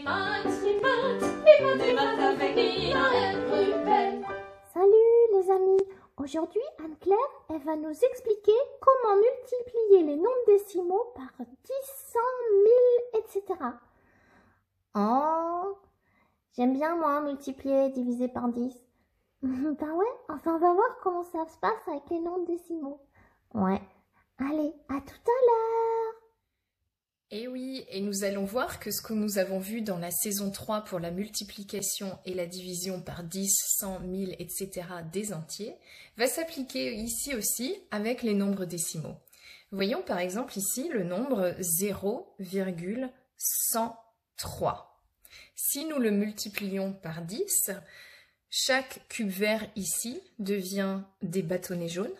Les maths avec Nina et Ruben. Salut les amis, aujourd'hui Anne-Claire elle va nous expliquer comment multiplier les nombres décimaux par 10, 100, 1000, etc. Oh, j'aime bien moi multiplier et diviser par 10. Ben ouais, enfin on va voir comment ça se passe avec les nombres décimaux. Ouais, allez, à tout à l'heure. Et oui, et nous allons voir que ce que nous avons vu dans la saison 3 pour la multiplication et la division par 10, 100, 1000, etc. des entiers, va s'appliquer ici aussi avec les nombres décimaux. Voyons par exemple ici le nombre 0,103. Si nous le multiplions par 10, chaque cube vert ici devient des bâtonnets jaunes.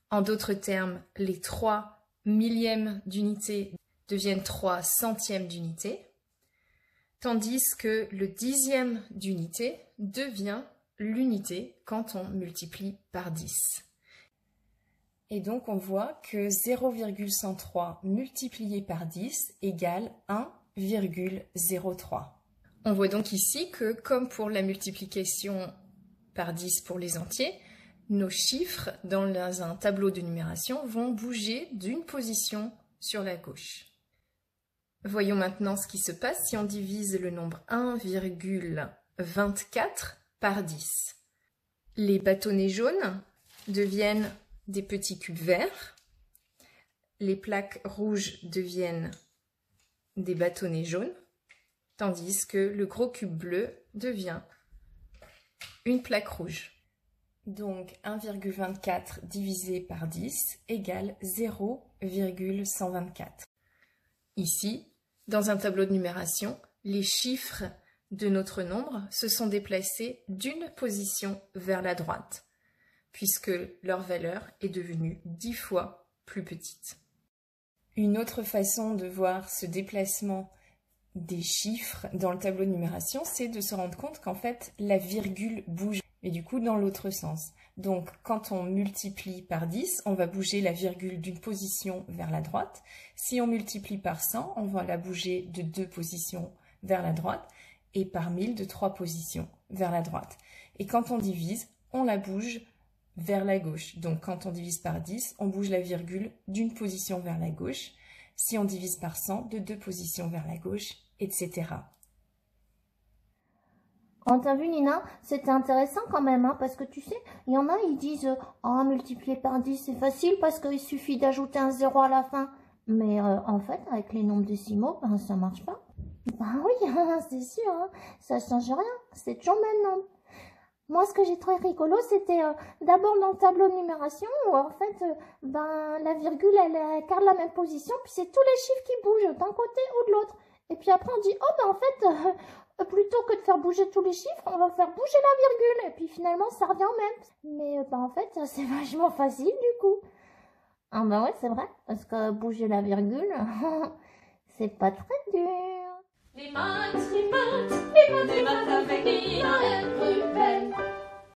En d'autres termes, les 3 millièmes d'unité deviennent 3 centièmes d'unité, tandis que le dixième d'unité devient l'unité quand on multiplie par 10. Et donc on voit que 0,103 multiplié par 10 égale 1,03. On voit donc ici que, comme pour la multiplication par 10 pour les entiers, nos chiffres dans un tableau de numération vont bouger d'une position sur la gauche. Voyons maintenant ce qui se passe si on divise le nombre 1,24 par 10. Les bâtonnets jaunes deviennent des petits cubes verts. Les plaques rouges deviennent des bâtonnets jaunes, tandis que le gros cube bleu devient une plaque rouge. Donc 1,24 divisé par 10 égale 0,124. Ici, dans un tableau de numération, les chiffres de notre nombre se sont déplacés d'une position vers la droite, puisque leur valeur est devenue 10 fois plus petite. Une autre façon de voir ce déplacement des chiffres dans le tableau de numération, c'est de se rendre compte qu'en fait, la virgule bouge, et du coup dans l'autre sens. Donc, quand on multiplie par 10, on va bouger la virgule d'une position vers la droite. Si on multiplie par 100, on va la bouger de 2 positions vers la droite et par 1000 de 3 positions vers la droite. Et quand on divise, on la bouge vers la gauche. Donc, quand on divise par 10, on bouge la virgule d'une position vers la gauche. Si on divise par 100, de 2 positions vers la gauche, etc. Oh, t'as vu Nina, c'était intéressant quand même, hein, parce que tu sais, il y en a, ils disent « Oh, multiplier par 10, c'est facile parce qu'il suffit d'ajouter un 0 à la fin. » Mais en fait, avec les nombres décimaux, ben, ça marche pas. Ben oui, c'est sûr, hein, ça change rien, c'est toujours le même nombre. Moi, ce que j'ai trouvé rigolo, c'était d'abord dans le tableau de numération, où en fait, ben, la virgule, elle garde la même position, puis c'est tous les chiffres qui bougent d'un côté ou de l'autre. Et puis après, on dit « Oh, ben en fait... plutôt que de faire bouger tous les chiffres, on va faire bouger la virgule. Et puis finalement, ça revient au même. Mais en fait, c'est vachement facile du coup. Ah bah ouais, c'est vrai. Parce que bouger la virgule, c'est pas très dur. Les maths avec Nina et Ruben.